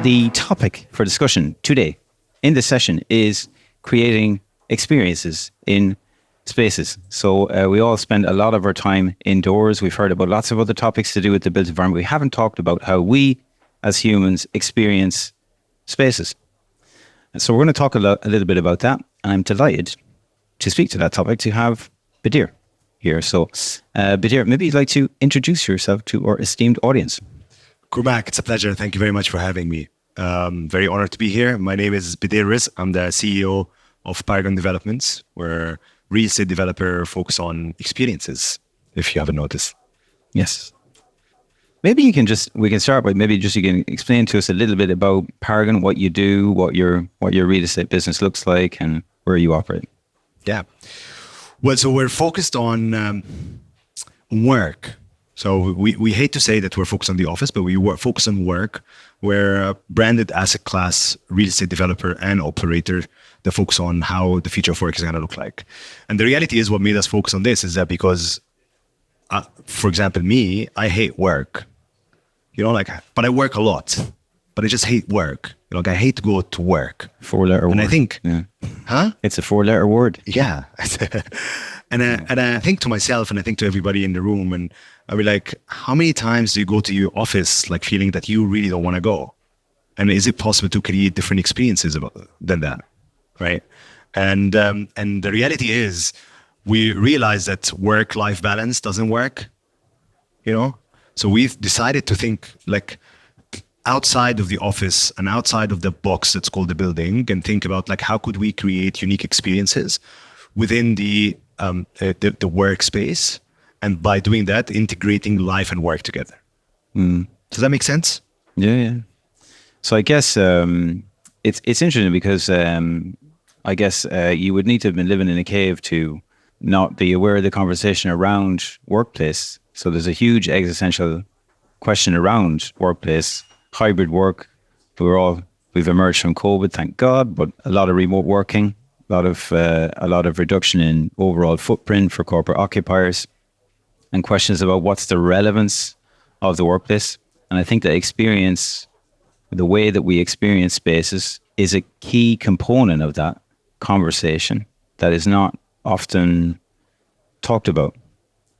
The topic for discussion today in this session is creating experiences in spaces. So we all spend a lot of our time indoors. We've heard about lots of other topics to do with the built environment. We haven't talked about how we as humans experience spaces. And so we're going to talk a little bit about that. And I'm delighted to speak to that topic to have Badir here. So Badir, maybe you'd like to introduce yourself to our esteemed audience. Cormac, it's a pleasure. Thank you very much for having me. Very honored to be here. My name is Badir Riz. I'm the CEO of Paragon Developments. We're a real estate developer focused on experiences, if you haven't noticed. Yes. Maybe we can start by you can explain to us a little bit about Paragon, what you do, what your real estate business looks like, and where you operate. Yeah. Well, so we're focused on work. So we hate to say that we're focused on the office, but we focus on work. We're a branded asset class real estate developer and operator that focus on how the future of work is going to look like. And the reality is what made us focus on this is that because, for example, me, I hate work. But I work a lot, but I just hate work. I hate to go to work. 4-letter word. And I think, It's a 4-letter word. Yeah. And I think to myself and I think to everybody in the room, and I'll be like, how many times do you go to your office like feeling that you really don't want to go? And is it possible to create different experiences than that? Right. And the reality is we realize that work-life balance doesn't work, So we've decided to think like outside of the office and outside of the box that's called the building, and think about like how could we create unique experiences within the workspace, and by doing that, integrating life and work together. Does that make sense? Yeah. So I guess it's interesting because I guess you would need to have been living in a cave to not be aware of the conversation around workplace. So there's a huge existential question around workplace, hybrid work. We've emerged from COVID, thank God, but a lot of remote working, a lot of reduction in overall footprint for corporate occupiers, and questions about what's the relevance of the workplace. And I think the way that we experience spaces is a key component of that conversation that is not often talked about.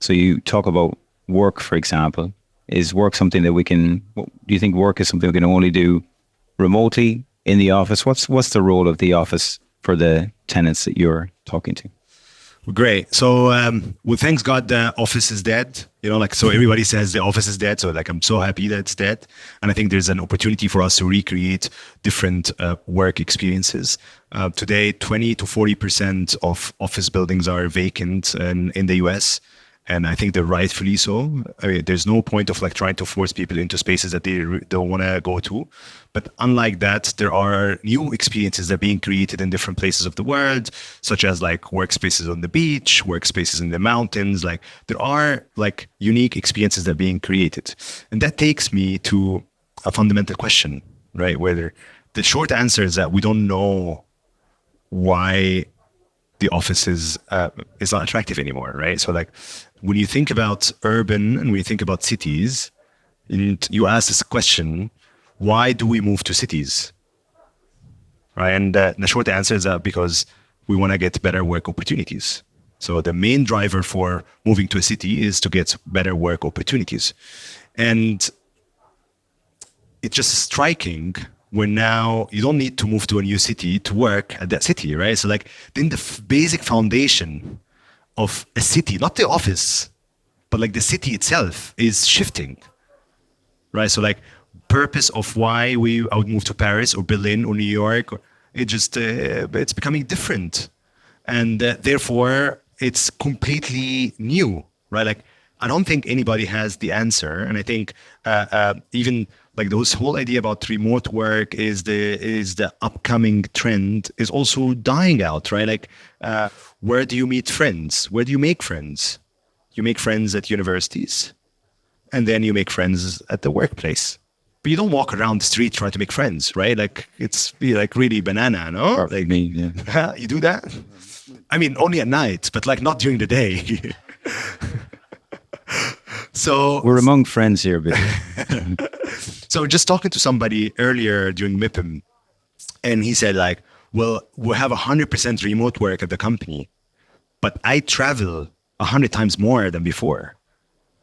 So you talk about work, for example. Is work something that do you think work is something we can only do remotely in the office? What's the role of the office for the tenants that you're talking to? Great. So, thanks God, the office is dead. So everybody says the office is dead. So I'm so happy that it's dead. And I think there's an opportunity for us to recreate different work experiences. Today, 20 to 40% of office buildings are vacant in the US. And I think they're rightfully so. I mean, there's no point of like trying to force people into spaces that they don't want to go to. But unlike that, there are new experiences that are being created in different places of the world, such as like workspaces on the beach, workspaces in the mountains. Like there are like unique experiences that are being created. And that takes me to a fundamental question, right? Whether the short answer is that we don't know why the office is not attractive anymore, right? So like when you think about urban and when you think about cities, and you ask this question, why do we move to cities? Right? And the short answer is that because we want to get better work opportunities. So the main driver for moving to a city is to get better work opportunities. And it's just striking when now you don't need to move to a new city to work at that city, right? So like then the basic foundation of a city, not the office, but like the city itself is shifting, right? So like purpose of why I would move to Paris or Berlin or New York, it's becoming different. And therefore it's completely new, right? Like I don't think anybody has the answer. And I think even like those whole idea about remote work is the upcoming trend is also dying out, right? Like where do you meet friends? Where do you make friends? You make friends at universities, and then you make friends at the workplace. But you don't walk around the street trying to make friends, right? Like it's like really banana, no? Like me, yeah. You do that? I mean, only at night, but like not during the day. So we're among friends here, but So just talking to somebody earlier during MIPIM, and he said like, well, we have 100% remote work at the company, but I travel 100 times more than before.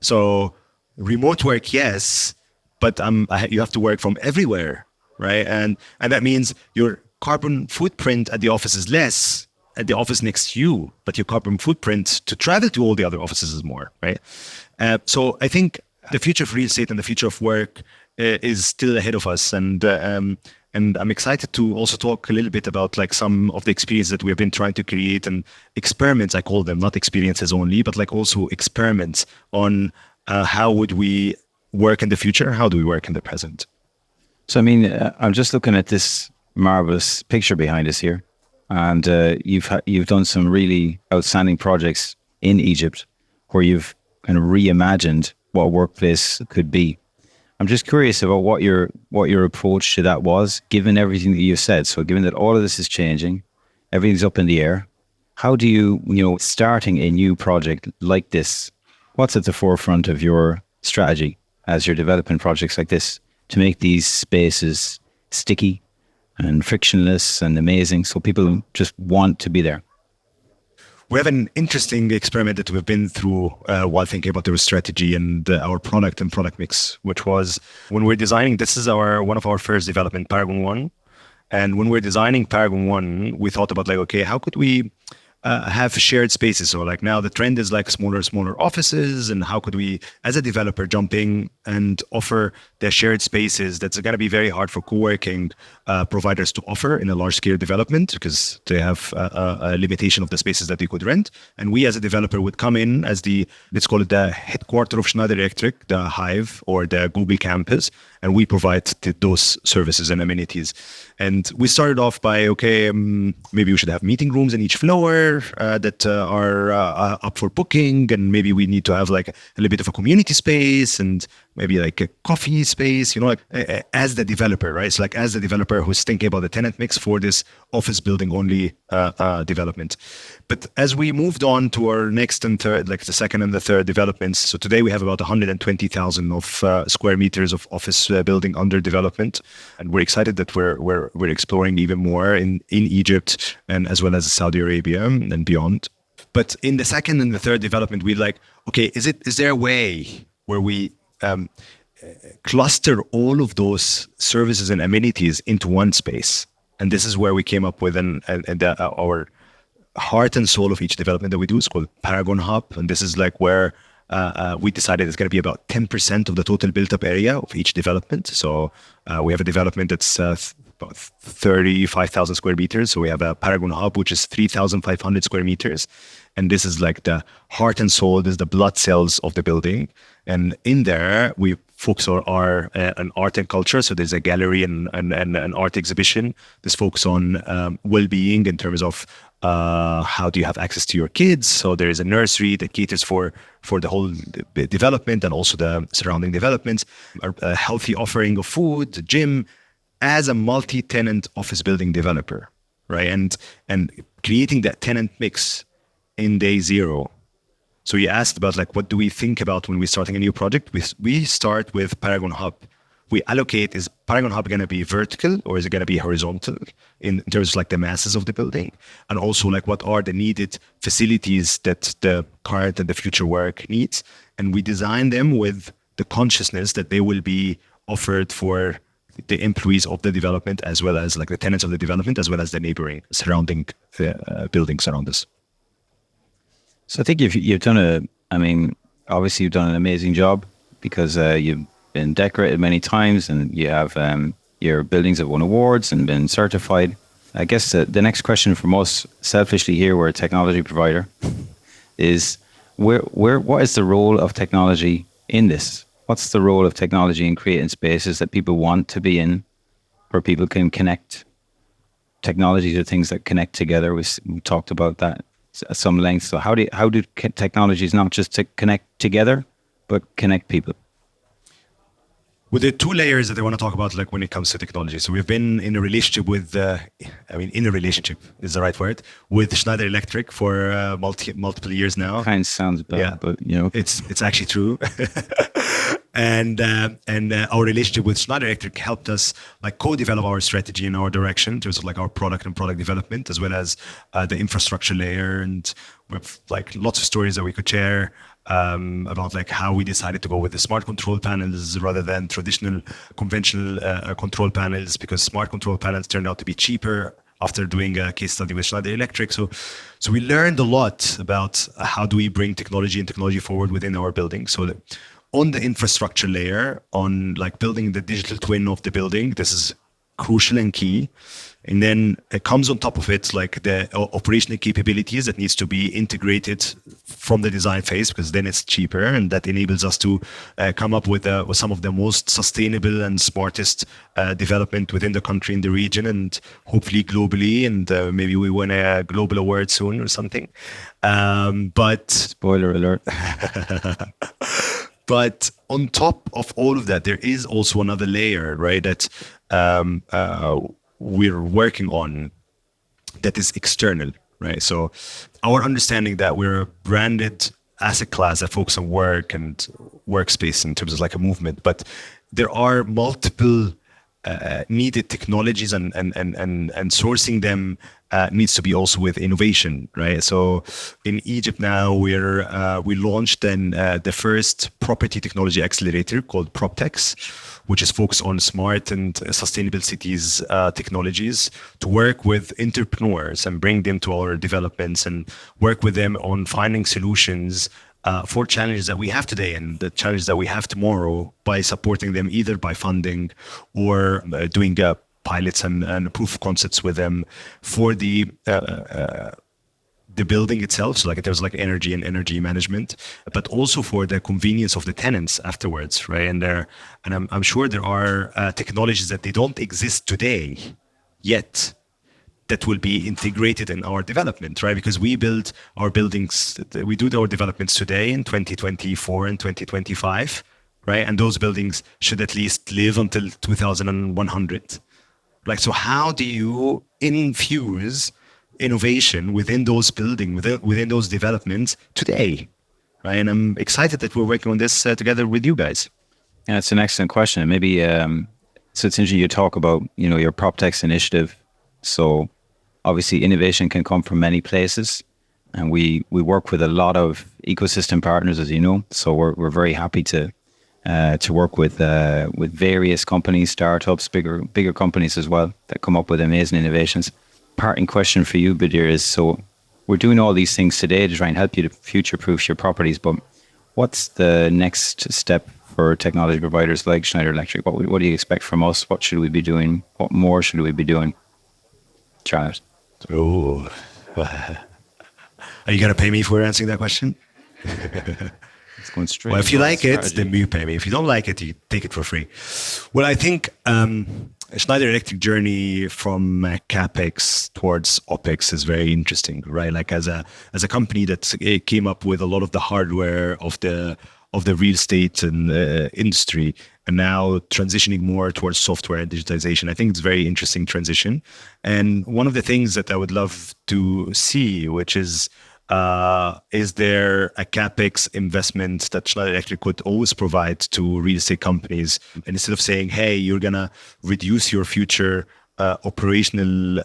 So remote work, yes, but you have to work from everywhere, right? And that means your carbon footprint at the office is less at the office next to you, but your carbon footprint to travel to all the other offices is more, right? So I think the future of real estate and the future of work is still ahead of us, and I'm excited to also talk a little bit about like some of the experiences that we have been trying to create and experiments. I call them not experiences only, but like also experiments on how would we work in the future? How do we work in the present? So, I mean, I'm just looking at this marvelous picture behind us here, and you've done some really outstanding projects in Egypt where you've kind of reimagined what a workplace could be. I'm just curious about what your approach to that was, given everything that you said. So, given that all of this is changing, everything's up in the air. How do you, starting a new project like this, what's at the forefront of your strategy as you're developing projects like this to make these spaces sticky and frictionless and amazing so people just want to be there? We have an interesting experiment that we've been through while thinking about our strategy and our product and product mix, which was when we're designing, this is one of our first development, Paragon 1. And when we're designing Paragon 1, we thought about like, okay, how could we have shared spaces? So like now the trend is like smaller offices, and how could we, as a developer, jump in and offer the shared spaces that's going to be very hard for co-working providers to offer in a large scale development because they have a limitation of the spaces that they could rent. And we as a developer would come in as let's call it the headquarter of Schneider Electric, the Hive or the Google campus, and we provide those services and amenities. And we started off by, okay, maybe we should have meeting rooms in each floor that are up for booking. And maybe we need to have like a little bit of a community space and maybe like a coffee space, as the developer, right? It's like as the developer who's thinking about the tenant mix for this office building only development. But as we moved on to our next and third, like the second and the third developments, so today we have about 120,000 of square meters of office building under development, and we're excited that we're exploring even more in Egypt and as well as Saudi Arabia and beyond. But in the second and the third development, we're like, okay, is there a way where we cluster all of those services and amenities into one space? And this is where we came up with our heart and soul of each development that we do is called Paragon Hub. And this is like where we decided it's going to be about 10% of the total built up area of each development. So we have a development that's about 35,000 square meters. So we have a Paragon Hub, which is 3,500 square meters. And this is like the heart and soul, this is the blood cells of the building. And in there, we focus on an art and culture. So there's a gallery and an art exhibition. This focus on well-being in terms of how do you have access to your kids. So there is a nursery that caters for the whole development and also the surrounding developments, a healthy offering of food, a gym, as a multi-tenant office building developer, right? And creating that tenant mix in day zero. So you asked about like, what do we think about when we're starting a new project? We start with Paragon Hub. We allocate, is Paragon Hub going to be vertical or is it going to be horizontal in terms of like the masses of the building? And also like what are the needed facilities that the current and the future work needs? And we design them with the consciousness that they will be offered for the employees of the development as well as like the tenants of the development as well as the neighboring surrounding buildings around us. So I think you've done obviously you've done an amazing job because you've been decorated many times and you have your buildings have won awards and been certified. I guess the next question from us, selfishly here, we're a technology provider, is what is the role of technology in this? What's the role of technology in creating spaces that people want to be in, where people can connect? Technologies are things that connect together. We talked about that at some length. So how do technologies not just to connect together, but connect people? With the two layers that I want to talk about, like when it comes to technology. So we've been in a relationship with, in a relationship is the right word, with Schneider Electric for multiple years now. Kind of sounds bad, Yeah, but it's actually true. And our relationship with Schneider Electric helped us like co-develop our strategy in our direction in terms of like our product and product development, as well as the infrastructure layer. And with like lots of stories that we could share about like how we decided to go with the smart control panels rather than traditional conventional control panels, because smart control panels turned out to be cheaper after doing a case study with Schneider Electric. So we learned a lot about how do we bring technology and technology forward within our building. So on the infrastructure layer, on like building the digital twin of the building, this is crucial and key. And then it comes on top of it, like the operational capabilities that needs to be integrated from the design phase, because then it's cheaper, and that enables us to come up with some of the most sustainable and smartest development within the country, in the region, and hopefully globally. And maybe we win a global award soon or something. But Spoiler alert. But on top of all of that, there is also another layer, right, that we're working on that is external, right? So our understanding that we're a branded asset class that focuses on work and workspace in terms of like a movement, but there are multiple needed technologies, and sourcing them needs to be also with innovation, right? So in Egypt now, we launched then the first property technology accelerator called PropTex, which is focused on smart and sustainable cities technologies, to work with entrepreneurs and bring them to our developments and work with them on finding solutions for challenges that we have today and the challenges that we have tomorrow, by supporting them either by funding or doing pilots and proof of concepts with them for the building itself. So like in terms of like energy and energy management, but also for the convenience of the tenants afterwards, right? And I'm sure there are technologies that they don't exist today yet, that will be integrated in our development, right? Because we build our buildings, we do our developments today in 2024 and 2025, right? And those buildings should at least live until 2100. Like, so how do you infuse innovation within those buildings, within those developments today, right? And I'm excited that we're working on this together with you guys. Yeah, it's an excellent question. And maybe, so it's interesting you talk about, your PropTex initiative. So obviously innovation can come from many places, and we work with a lot of ecosystem partners, as you know. So we're very happy to work with various companies, startups, bigger companies as well, that come up with amazing innovations. Parting question for you, Badir, is, so we're doing all these things today to try and help you to future-proof your properties, but what's the next step for technology providers like Schneider Electric? What do you expect from us? What should we be doing? What more should we be doing? Charlotte. Oh, are you going to pay me for answering that question? It's going straight. Well, if you like it, then you pay me. If you don't like it, you take it for free. Well, I think Schneider Electric journey from CapEx towards OpEx is very interesting, right? Like as a company that came up with a lot of the hardware of the real estate and industry, and now transitioning more towards software and digitization. I think it's a very interesting transition. And one of the things that I would love to see, which is there a CapEx investment that Schneider Electric could always provide to real estate companies? And instead of saying, hey, you're going to reduce your future operational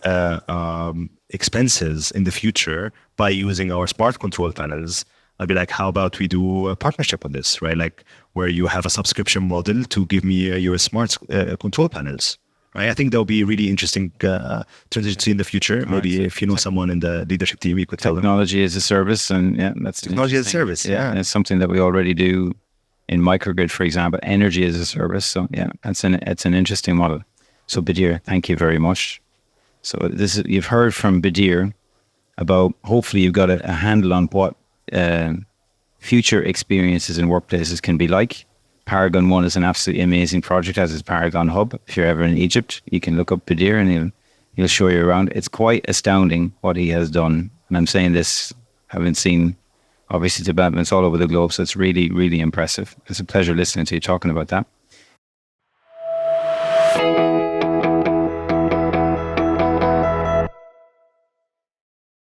expenses in the future by using our smart control panels, I'd be like, how about we do a partnership on this, right? Like where you have a subscription model to give me your smart control panels, right? I think that would be a really interesting transition to see in the future. Maybe if you know someone in the leadership team, you could tell them. Technology as a service, and that's technology as a service. Yeah, and it's something that we already do in microgrid, for example. Energy as a service. So yeah, it's an interesting model. So Badir, thank you very much. So you've heard from Badir about, hopefully you've got a handle on what future experiences in workplaces can be like. Paragon 1 is an absolutely amazing project, as is Paragon Hub. If you're ever in Egypt, you can look up Badir and he'll show you around. It's quite astounding what he has done. And I'm saying this, having seen obviously developments all over the globe. So it's really, really impressive. It's a pleasure listening to you talking about that.